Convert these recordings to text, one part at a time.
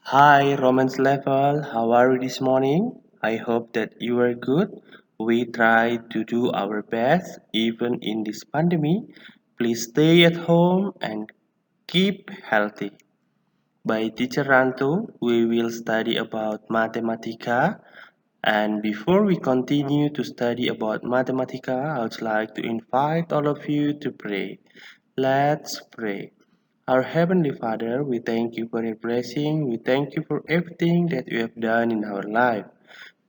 Hi, Romance Level. How are you this morning? I hope that you are good. We try to do our best even in this pandemic. Please stay at home and keep healthy. By Teacher Ranto, we will study about Mathematica. And before we continue to study about Mathematica, I would like to invite all of you to pray. Let's pray. Our Heavenly Father, we thank you for your blessing. We thank you for everything that you have done in our life.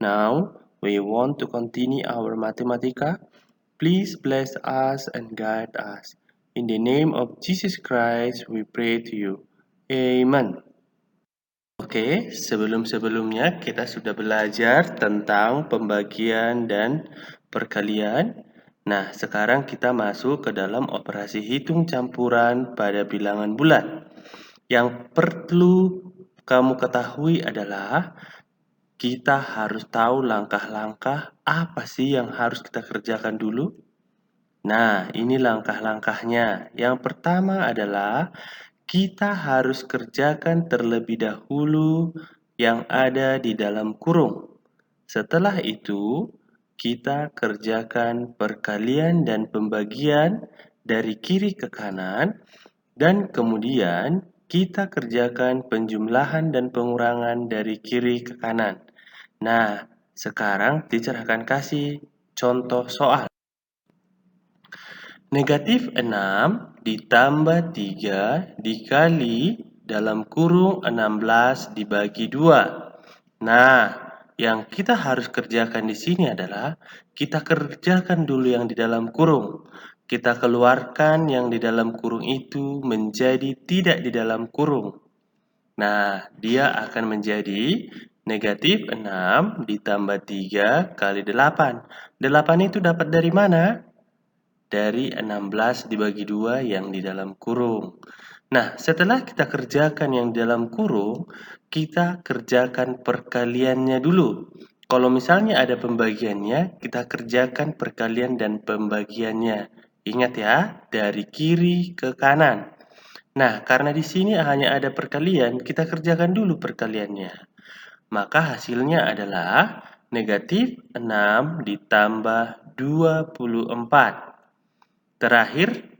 Now, we want to continue our Mathematica. Please bless us and guide us. In the name of Jesus Christ, we pray to you. Amen. Oke, sebelum-sebelumnya kita sudah belajar tentang pembagian dan perkalian. Nah, sekarang kita masuk ke dalam operasi hitung campuran pada bilangan bulat. Yang perlu kamu ketahui adalah kita harus tahu langkah-langkah apa sih yang harus kita kerjakan dulu. Nah, ini langkah-langkahnya. Yang pertama adalah kita harus kerjakan terlebih dahulu yang ada di dalam kurung. Setelah itu, kita kerjakan perkalian dan pembagian dari kiri ke kanan, dan kemudian kita kerjakan penjumlahan dan pengurangan dari kiri ke kanan. Nah, sekarang teacher akan kasih contoh soal. Negatif 6 ditambah 3 dikali dalam kurung 16 dibagi 2. Nah, yang kita harus kerjakan di sini adalah kita kerjakan dulu yang di dalam kurung. Kita keluarkan yang di dalam kurung itu menjadi tidak di dalam kurung. Nah, dia akan menjadi negatif 6 ditambah 3 kali 8. 8 itu dapat dari mana? Dari 16 dibagi 2 yang di dalam kurung. Nah, setelah kita kerjakan yang di dalam kurung, kita kerjakan perkaliannya dulu. Kalau misalnya ada pembagiannya, kita kerjakan perkalian dan pembagiannya. Ingat ya, dari kiri ke kanan. Nah, karena di sini hanya ada perkalian, kita kerjakan dulu perkaliannya. Maka hasilnya adalah negatif 6 ditambah 24. Terakhir,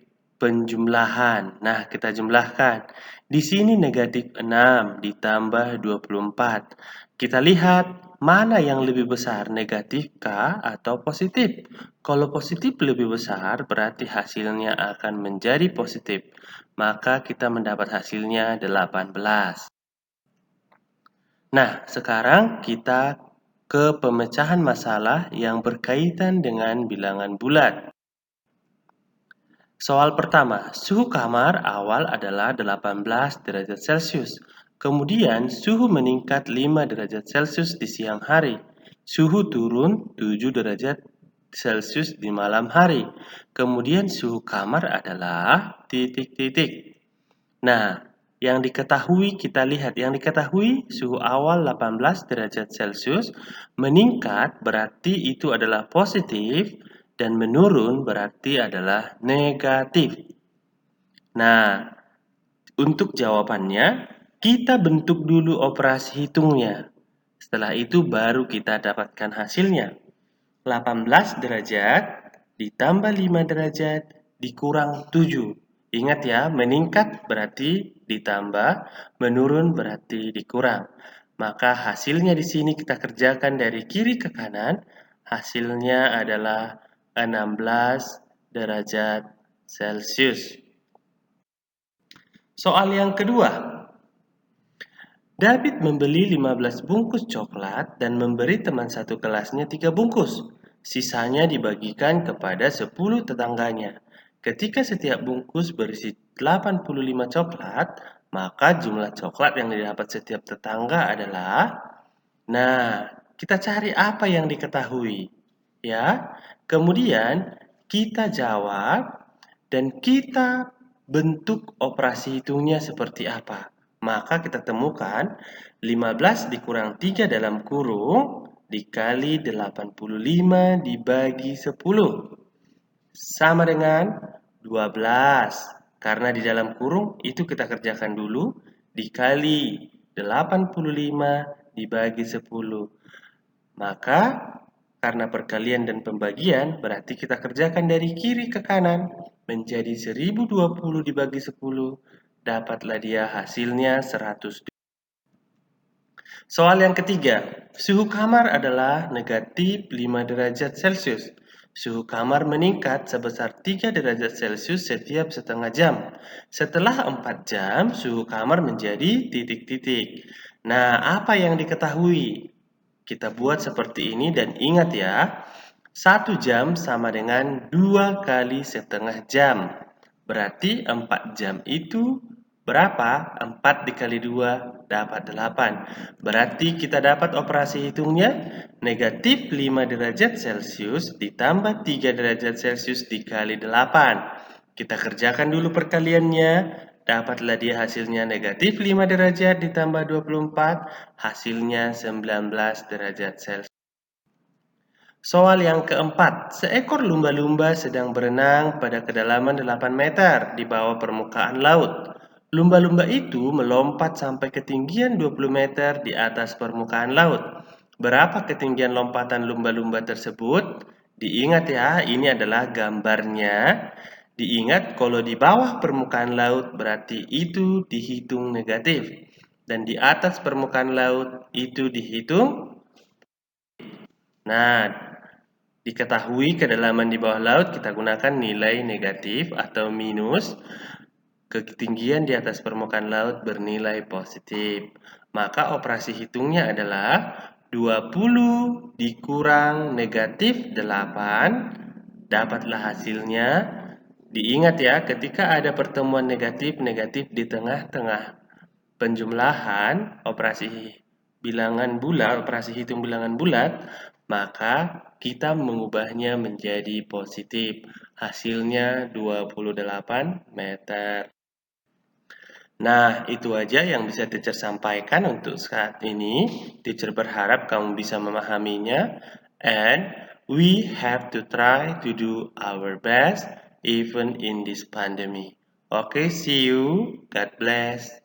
penjumlahan. Nah, kita jumlahkan. Di sini negatif 6 ditambah 24. Kita lihat mana yang lebih besar, negatif kah atau positif? Kalau positif lebih besar, berarti hasilnya akan menjadi positif. Maka kita mendapat hasilnya 18. Nah, sekarang kita ke pemecahan masalah yang berkaitan dengan bilangan bulat. Soal pertama, suhu kamar awal adalah 18 derajat Celcius. Kemudian suhu meningkat 5 derajat Celcius di siang hari. Suhu turun 7 derajat Celcius di malam hari. Kemudian suhu kamar adalah titik-titik. Nah, yang diketahui kita lihat, yang diketahui suhu awal 18 derajat Celcius meningkat berarti itu adalah positif dan menurun berarti adalah negatif. Nah, untuk jawabannya kita bentuk dulu operasi hitungnya. Setelah itu baru kita dapatkan hasilnya. 18 derajat ditambah 5 derajat dikurang 7. Ingat ya, meningkat berarti ditambah, menurun berarti dikurang. Maka hasilnya di sini kita kerjakan dari kiri ke kanan. Hasilnya adalah 16 derajat Celcius. Soal yang kedua. David membeli 15 bungkus coklat dan memberi teman satu kelasnya 3 bungkus. Sisanya dibagikan kepada 10 tetangganya. Ketika setiap bungkus berisi 85 coklat, maka jumlah coklat yang didapat setiap tetangga adalah. Nah, kita cari apa yang diketahui. Ya, kemudian kita jawab dan kita bentuk operasi hitungnya seperti apa. Maka kita temukan 15 dikurang 3 dalam kurung dikali 85 dibagi 10. Sama dengan 12. Karena di dalam kurung itu kita kerjakan dulu dikali 85 dibagi 10. Maka karena perkalian dan pembagian, berarti kita kerjakan dari kiri ke kanan. Menjadi 1020 dibagi 10. Dapatlah dia hasilnya 100. Soal yang ketiga, suhu kamar adalah negatif 5 derajat Celcius. Suhu kamar meningkat sebesar 3 derajat Celcius setiap setengah jam. Setelah 4 jam, suhu kamar menjadi titik-titik. Nah, apa yang diketahui? Kita buat seperti ini dan ingat ya, 1 jam sama dengan 2 kali setengah jam. Berarti 4 jam itu berapa? 4 dikali 2 dapat 8. Berarti kita dapat operasi hitungnya negatif 5 derajat Celcius ditambah 3 derajat Celcius dikali 8. Kita kerjakan dulu perkaliannya. Dapatlah dia hasilnya negatif 5 derajat ditambah 24, hasilnya 19 derajat Celcius. Soal yang keempat, seekor lumba-lumba sedang berenang pada kedalaman 8 meter di bawah permukaan laut. Lumba-lumba itu melompat sampai ketinggian 20 meter di atas permukaan laut. Berapa ketinggian lompatan lumba-lumba tersebut? Diingat ya, ini adalah gambarnya. Diingat kalau di bawah permukaan laut berarti itu dihitung negatif. Dan di atas permukaan laut itu dihitung. Nah, diketahui kedalaman di bawah laut kita gunakan nilai negatif atau minus. Ketinggian di atas permukaan laut bernilai positif. Maka operasi hitungnya adalah 20 dikurang negatif 8. Dapatlah hasilnya. Diingat ya, ketika ada pertemuan negatif-negatif di tengah-tengah penjumlahan operasi bilangan bulat, operasi hitung bilangan bulat, maka kita mengubahnya menjadi positif. Hasilnya 28 meter. Nah, itu aja yang bisa teacher sampaikan untuk saat ini. Teacher berharap kamu bisa memahaminya. And we have to try to do our best even in this pandemic. Okay, see you. God bless.